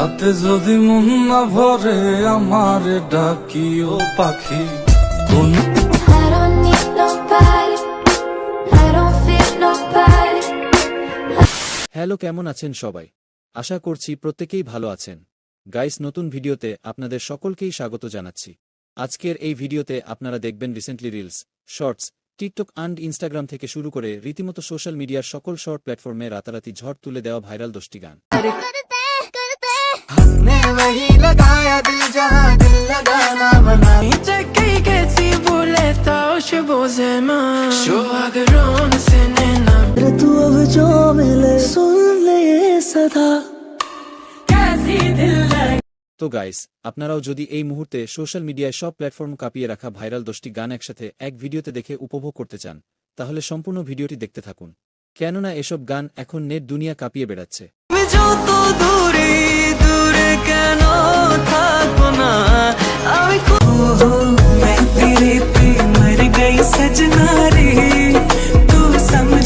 তাতে যদি মন না ভরে আমার ডাকিও পাখি কোন I don't need nobody. I don't feel nobody. Hello, কেমন আছেন সবাই? আশা করছি প্রত্যেকেই ভালো আছেন। গাইস, নতুন ভিডিওতে আপনাদের সকলকেই স্বাগত জানাচ্ছি। আজকের এই ভিডিওতে আপনারা দেখবেন recently reels, shorts, TikTok and Instagram থেকে শুরু করে রীতিমতো সোশ্যাল মিডিয়ার সকল শর্ট প্ল্যাটফর্মে রাতারাতি ঝড় তুলে দেওয়া ভাইরাল 10টি গান। हमने वही लगाया दिल जहां दिल लगाना बनाई चक्की कैसी बोले ताश बोझे मां शोगरों से नैना तू अब जो मिले सुन ले ये सदा कैसी दिल लगी। তো গাইস, আপনারাও যদি এই মুহূর্তে সোশ্যাল মিডিয়ায় সব প্ল্যাটফর্ম কাঁপিয়ে রাখা ভাইরাল 10টি গান একসাথে এক ভিডিওতে দেখে উপভোগ করতে চান, তাহলে সম্পূর্ণ ভিডিওটি দেখতে থাকুন। কেননা এসব গান এখন নেট দুনিয়া কাঁপিয়ে বেড়াচ্ছে। जो तो दूरी दूर কেন থাকবো না আমি मैं तेरे पे मर गई सजना रे तू समझ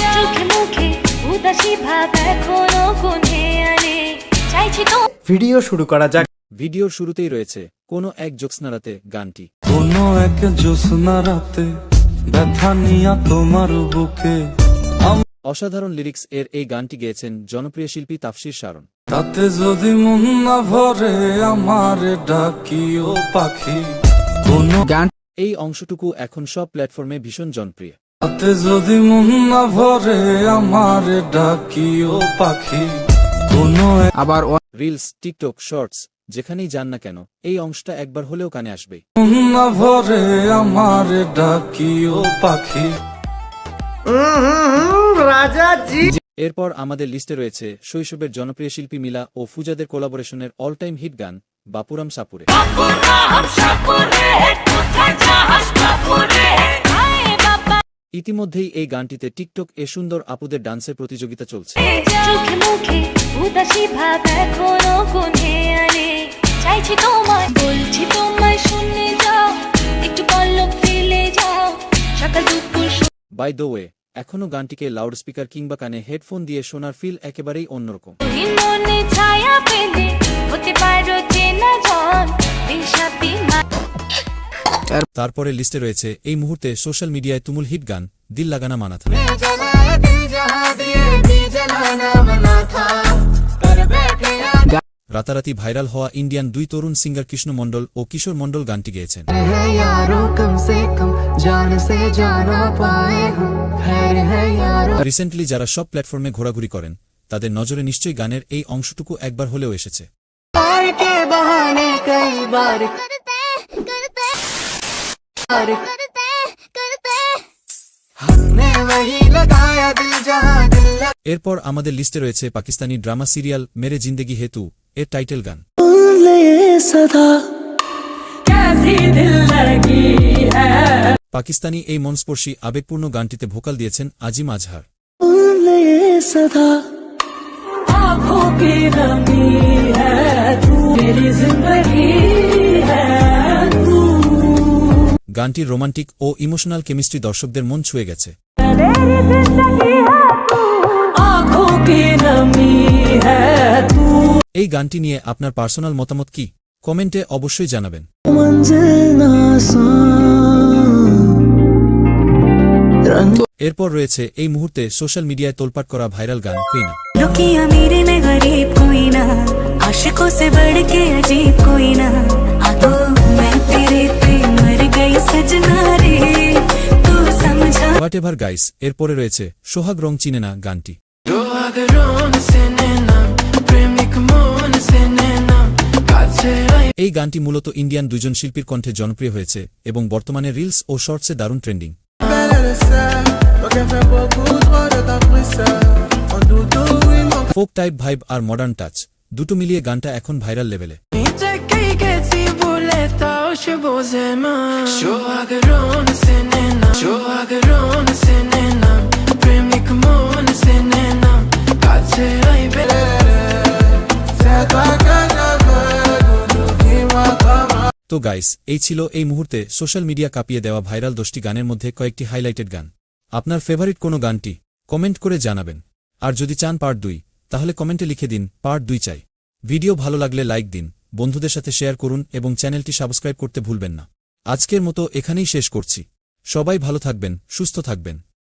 চোখে মুখে উদাসী ভাব এখনো কোণে আনে চাইছি তো ভিডিও শুরু করা যাক। ভিডিওর শুরুতেই রয়েছে কোনো এক জ্যোৎস্না রাতে গানটি। কোনো এক জ্যোৎস্না রাতে ব্যথা নিয়া তোমার বুকে অসাধারণ লিরিক্স এর এই গানটি গেয়েছেন জনপ্রিয় শিল্পী তাফসীর শারন। তাতে যদি মন না ভরে আমার ডাকিও পাখি কোন এই অংশটুকু এখন সব প্ল্যাটফর্মে ভীষণ জনপ্রিয়। তাতে যদি মন না ভরে আমার ডাকিও পাখি কোন আবার রিলস, টিকটক, শর্টস যেখানেই যান না কেন এই অংশটা একবার হলেও কানে আসবেই। মন না ভরে আমার ডাকিও পাখি। এরপর আমাদের লিস্টে রয়েছে শৈশবের জনপ্রিয় শিল্পী মিলা ও ফুজাদের কোলাবোরেশনের অল টাইম হিট গান বাপুরাম সাপুরে। ইতিমধ্যেই এই গানটিতে টিকটক এ সুন্দর আপুদের ডান্সের প্রতিযোগিতা চলছে। চোখে মুখে উদাসী ভাব এখনো কোণে আনে চাইছি তোমায় বলছি তোমায় শুনে যাও একটু পলক ফেলে যাও সকাল দুপুর বাই দ্য ওয়ে, এখনও গানটিকে লাউডস্পিকার কিংবা কানে হেডফোন দিয়ে শোনার ফিল একেবারেই অন্যরকম। মনে ছায়া পেলে হতে পারো চেনা জন দিশাতি তারপরে লিস্টে রয়েছে এই মুহূর্তে সোশ্যাল মিডিয়ায় তুমুল হিট গান দিল লাগানা মানা থা। जलाया दिल जहां दिए भी जलाना मना था कर बैठे রাতারাতি ভাইরাল হওয়া ইন্ডিয়ান দুই তরুণ সিঙ্গার কৃষ্ণ মণ্ডল ও কিশোর মণ্ডল গানটি গেয়েছেন। है यारों कम से कम जान से जाना पाए हम खैर है यारों। রিসেন্টলি যারা সব প্ল্যাটফর্মে ঘোরাঘুরি করেন তাদের নজরে নিশ্চয়ই গানের এই অংশটুকু একবার হলেও এসেছে। प्यार के बहाने कई बार हमने वही लगाया दिल जहां दिल এরপর আমাদের লিস্টে রয়েছে পাকিস্তানি ড্রামা সিরিয়াল মেরে জিন্দেগি হেতু এর টাইটেল গান। ले सदा कैसी दिल लगी है পাকিস্তানি এই মনস্পর্শী আবেগপূর্ণ গানটিতে ভোকাল দিয়েছেন আজিম আজহার। ले सदा आँखों की नमी है तू मेरी जिंदगी है तू গানটির রোমান্টিক ও ইমোশনাল কেমিস্ট্রি দর্শকদের মন ছুঁয়ে গেছে। आँखों की नमी है तू এই গানটি নিয়ে আপনার পার্সোনাল মতামত কি? কমেন্টে অবশ্যই জানাবেন। मंजिल रंग এরপর রয়েছে এই মুহূর্তে সোশ্যাল মিডিয়ায় তোলপাড় করা ভাইরাল গান কুইনা। रुकिया मेरे में गरीब कोई ना आशिकों से बढ़ के अजीब कोई ना आगो मैं तेरे पे मर गई सजना रे तू समझा। হোয়াট এভার গাইস, এরপরে রয়েছে সোহাগ রং চিনে না গানটি। এই গানটি মূলত ইন্ডিয়ান দুজন শিল্পীর কণ্ঠে জনপ্রিয় হয়েছে এবং বর্তমানে রিলস ও শর্টসে দারুণ ট্রেন্ডিং। ফোক টাইপ ভাইব আর মডার্ন টাচ দুটো মিলিয়ে গানটা এখন ভাইরাল লেভেলে। তো গাইস, এই ছিল এই মুহূর্তে সোশ্যাল মিডিয়া কাঁপিয়ে দেওয়া ভাইরাল 10টি গানের মধ্যে কয়েকটি হাইলাইটেড গান। আপনার ফেভারিট কোনো গানটি কমেন্ট করে জানাবেন। আর যদি চান পার্ট 2, তাহলে কমেন্টে লিখে দিন পার্ট 2 চাই। ভিডিও ভালো লাগলে লাইক দিন, বন্ধুদের সাথে শেয়ার করুন এবং চ্যানেলটি সাবস্ক্রাইব করতে ভুলবেন না। আজকের মতো এখানেই শেষ করছি। সবাই ভালো থাকবেন, সুস্থ থাকবেন।